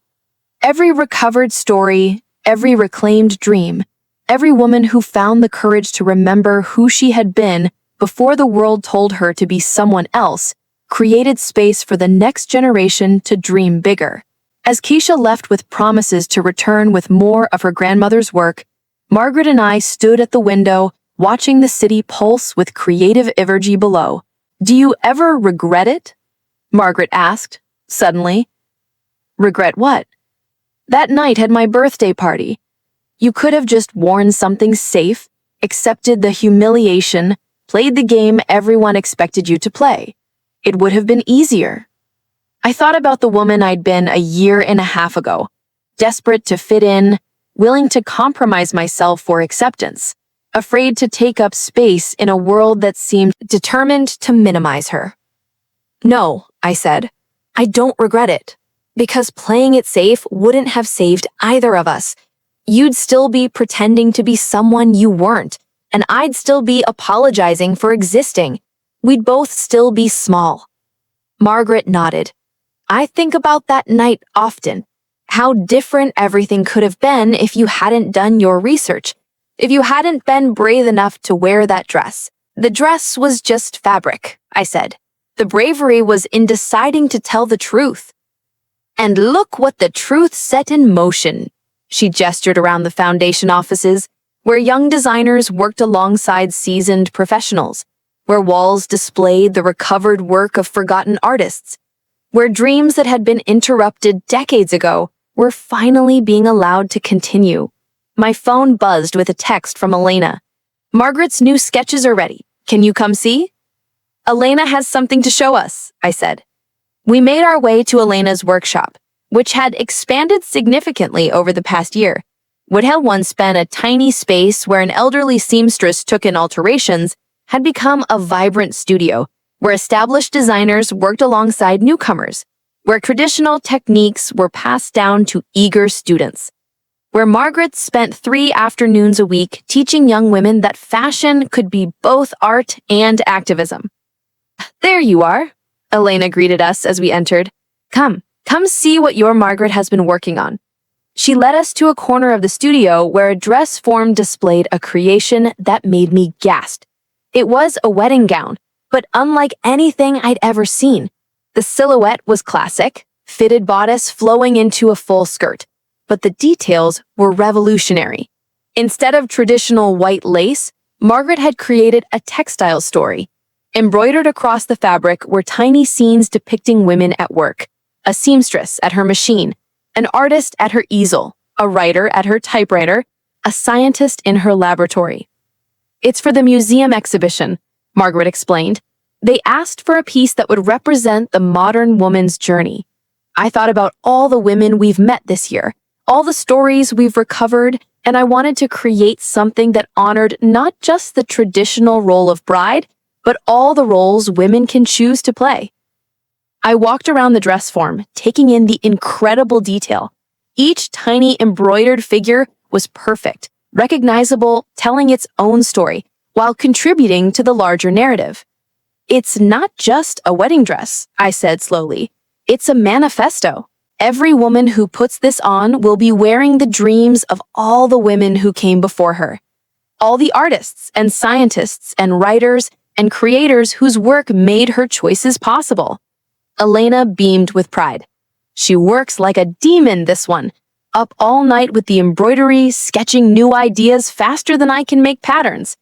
Every recovered story, every reclaimed dream, every woman who found the courage to remember who she had been before the world told her to be someone else, created space for the next generation to dream bigger. As Keisha left with promises to return with more of her grandmother's work, Margaret and I stood at the window, watching the city pulse with creative energy below. "Do you ever regret it?" Margaret asked, suddenly. "Regret what?" "That night at my birthday party. You could have just worn something safe, accepted the humiliation, played the game everyone expected you to play. It would have been easier." I thought about the woman I'd been a year and a half ago, desperate to fit in, willing to compromise myself for acceptance. afraid to take up space in a world that seemed determined to minimize her. "No," I said. "I don't regret it. Because playing it safe wouldn't have saved either of us. You'd still be pretending to be someone you weren't, and I'd still be apologizing for existing. We'd both still be small." Margaret nodded. "I think about that night often. How different everything could have been if you hadn't done your research, if you hadn't been brave enough to wear that dress. The dress was just fabric," I said. "The bravery was in deciding to tell the truth." "And look what the truth set in motion." She gestured around the foundation offices, where young designers worked alongside seasoned professionals, where walls displayed the recovered work of forgotten artists, where dreams that had been interrupted decades ago were finally being allowed to continue. My phone buzzed with a text from Elena. "Margaret's new sketches are ready. Can you come see?" "Elena has something to show us," I said. We made our way to Elena's workshop, which had expanded significantly over the past year. What had once been a tiny space where an elderly seamstress took in alterations had become a vibrant studio, where established designers worked alongside newcomers, where traditional techniques were passed down to eager students, where Margaret spent 3 afternoons a week teaching young women that fashion could be both art and activism. "There you are," Elena greeted us as we entered. Come see what your Margaret has been working on." She led us to a corner of the studio where a dress form displayed a creation that made me gasp. It was a wedding gown, but unlike anything I'd ever seen. The silhouette was classic, fitted bodice flowing into a full skirt, but the details were revolutionary. Instead of traditional white lace, Margaret had created a textile story. Embroidered across the fabric were tiny scenes depicting women at work, a seamstress at her machine, an artist at her easel, a writer at her typewriter, a scientist in her laboratory. "It's for the museum exhibition," Margaret explained. "They asked for a piece that would represent the modern woman's journey. I thought about all the women we've met this year, all the stories we've recovered, and I wanted to create something that honored not just the traditional role of bride, but all the roles women can choose to play." I walked around the dress form, taking in the incredible detail. Each tiny embroidered figure was perfect, recognizable, telling its own story, while contributing to the larger narrative. "It's not just a wedding dress," I said slowly. "It's a manifesto. Every woman who puts this on will be wearing the dreams of all the women who came before her. All the artists and scientists and writers and creators whose work made her choices possible." Elena beamed with pride. "She works like a demon, this one. Up all night with the embroidery, sketching new ideas faster than I can make patterns."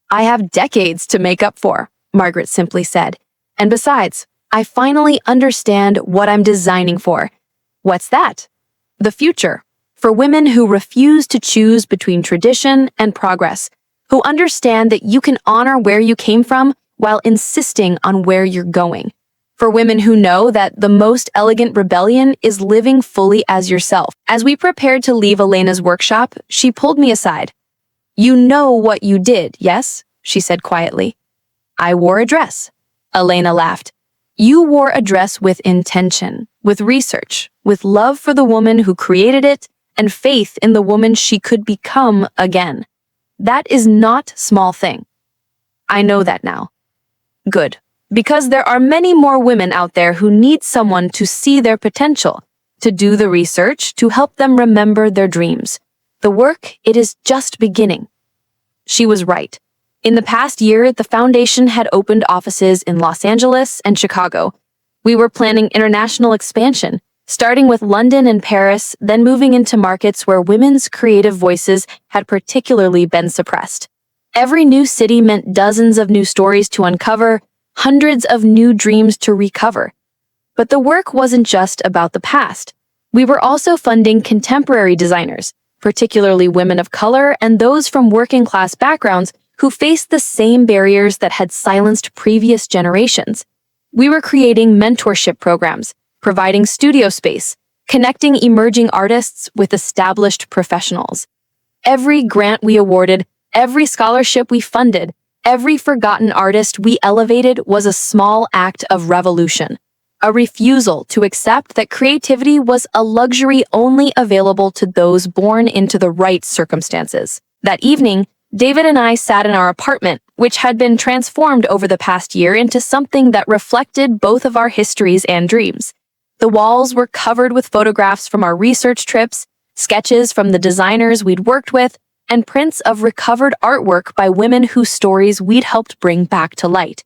"I have decades to make up for," Margaret simply said. "And besides, I finally understand what I'm designing for." "What's that?" "The future. For women who refuse to choose between tradition and progress, who understand that you can honor where you came from while insisting on where you're going. For women who know that the most elegant rebellion is living fully as yourself." As we prepared to leave Elena's workshop, she pulled me aside. "You know what you did, yes?" she said quietly. "I wore a dress." Elena laughed. "You wore a dress with intention, with research, with love for the woman who created it, and faith in the woman she could become again. That is not small thing." "I know that now." "Good. Because there are many more women out there who need someone to see their potential, to do the research, to help them remember their dreams. The work, it is just beginning." She was right. In the past year, the foundation had opened offices in Los Angeles and Chicago. We were planning international expansion, starting with London and Paris, then moving into markets where women's creative voices had particularly been suppressed. Every new city meant dozens of new stories to uncover, hundreds of new dreams to recover. But the work wasn't just about the past. We were also funding contemporary designers, particularly women of color and those from working-class backgrounds who faced the same barriers that had silenced previous generations. We were creating mentorship programs, providing studio space, connecting emerging artists with established professionals. Every grant we awarded Every scholarship we funded, every forgotten artist we elevated was a small act of revolution, a refusal to accept that creativity was a luxury only available to those born into the right circumstances. That evening, David and I sat in our apartment, which had been transformed over the past year into something that reflected both of our histories and dreams. The walls were covered with photographs from our research trips, sketches from the designers we'd worked with, and prints of recovered artwork by women whose stories we'd helped bring back to light.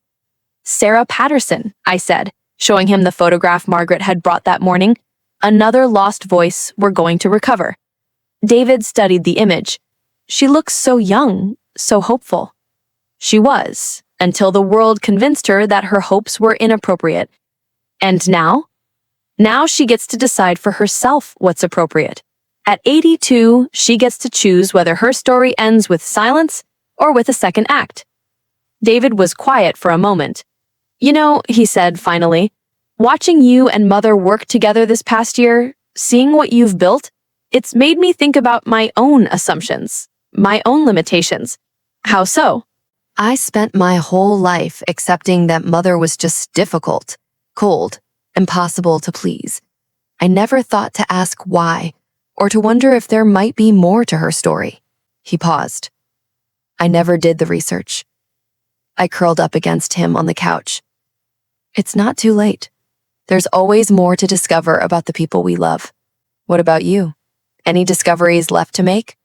"Sarah Patterson," I said, showing him the photograph Margaret had brought that morning. "Another lost voice we're going to recover." David studied the image. She looks so young, so hopeful. She was, until the world convinced her that her hopes were inappropriate. And now? Now she gets to decide for herself what's appropriate. At 82, she gets to choose whether her story ends with silence or with a second act. David was quiet for a moment. "You know," he said finally, "watching you and Mother work together this past year, seeing what you've built, it's made me think about my own assumptions, my own limitations." "How so?" I spent my whole life accepting that Mother was just difficult, cold, impossible to please. I never thought to ask why, or to wonder if there might be more to her story. He paused. I never did the research. I curled up against him on the couch. It's not too late. There's always more to discover about the people we love. What about you? Any discoveries left to make?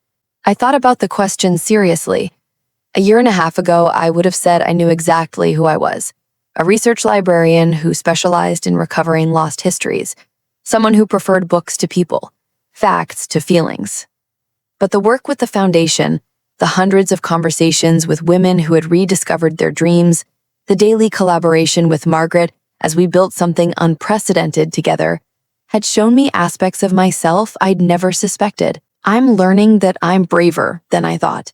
I thought about the question seriously. A year and a half ago, I would have said I knew exactly who I was. A research librarian who specialized in recovering lost histories. Someone who preferred books to people, facts to feelings. But the work with the foundation, the hundreds of conversations with women who had rediscovered their dreams, the daily collaboration with Margaret as we built something unprecedented together, had shown me aspects of myself I'd never suspected. I'm learning that I'm braver than I thought.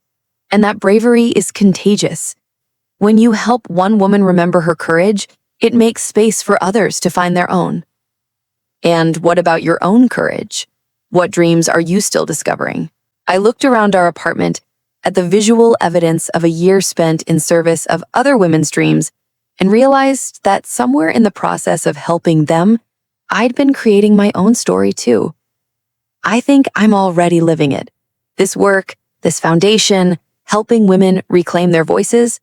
And that bravery is contagious. When you help one woman remember her courage, it makes space for others to find their own. And what about your own courage? What dreams are you still discovering? I looked around our apartment at the visual evidence of a year spent in service of other women's dreams and realized that somewhere in the process of helping them, I'd been creating my own story too. I think I'm already living it. This work, this foundation, helping women reclaim their voices,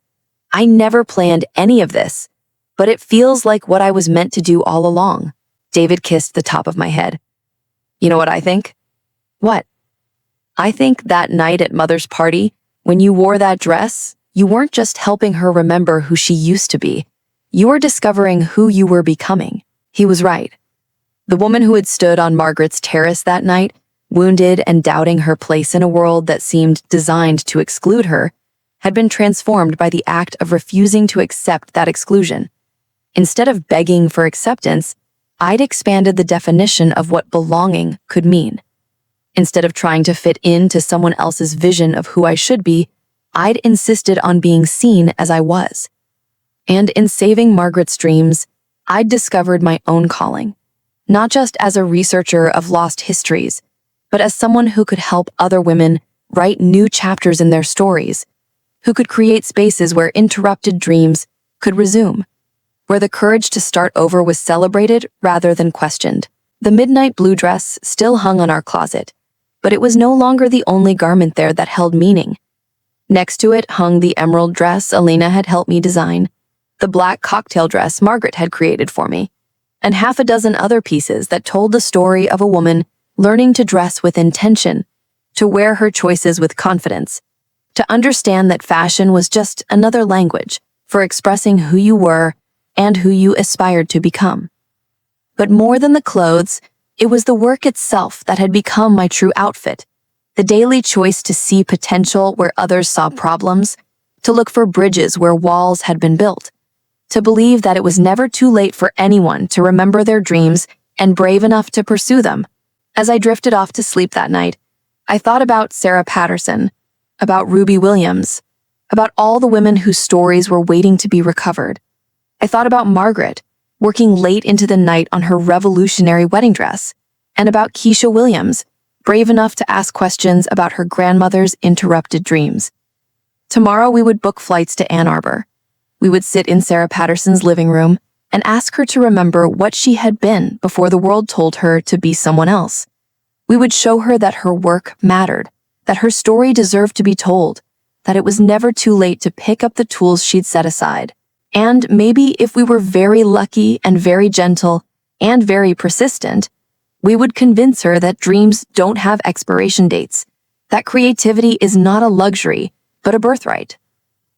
I never planned any of this, but it feels like what I was meant to do all along. David kissed the top of my head. You know what I think? What? I think that night at Mother's party, when you wore that dress, you weren't just helping her remember who she used to be. You were discovering who you were becoming. He was right. The woman who had stood on Margaret's terrace that night, wounded and doubting her place in a world that seemed designed to exclude her, had been transformed by the act of refusing to accept that exclusion. Instead of begging for acceptance, I'd expanded the definition of what belonging could mean. Instead of trying to fit into someone else's vision of who I should be, I'd insisted on being seen as I was. And in saving Margaret's dreams, I'd discovered my own calling, not just as a researcher of lost histories, but as someone who could help other women write new chapters in their stories, who could create spaces where interrupted dreams could resume, where the courage to start over was celebrated rather than questioned. The midnight blue dress still hung on our closet, but it was no longer the only garment there that held meaning. Next to it hung the emerald dress Elena had helped me design, the black cocktail dress Margaret had created for me, and half a dozen other pieces that told the story of a woman learning to dress with intention, to wear her choices with confidence, to understand that fashion was just another language for expressing who you were and who you aspired to become. But more than the clothes, it was the work itself that had become my true outfit, the daily choice to see potential where others saw problems, to look for bridges where walls had been built, to believe that it was never too late for anyone to remember their dreams and brave enough to pursue them. As I drifted off to sleep that night, I thought about Sarah Patterson, about Ruby Williams, about all the women whose stories were waiting to be recovered. I thought about Margaret, working late into the night on her revolutionary wedding dress, and about Keisha Williams, brave enough to ask questions about her grandmother's interrupted dreams. Tomorrow we would book flights to Ann Arbor. We would sit in Sarah Patterson's living room and ask her to remember what she had been before the world told her to be someone else. We would show her that her work mattered, that her story deserved to be told, that it was never too late to pick up the tools she'd set aside. And maybe if we were very lucky and very gentle and very persistent, we would convince her that dreams don't have expiration dates, that creativity is not a luxury, but a birthright,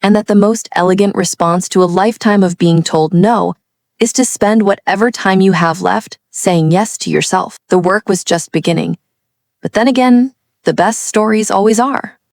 and that the most elegant response to a lifetime of being told no is to spend whatever time you have left saying yes to yourself. The work was just beginning. But then again, the best stories always are.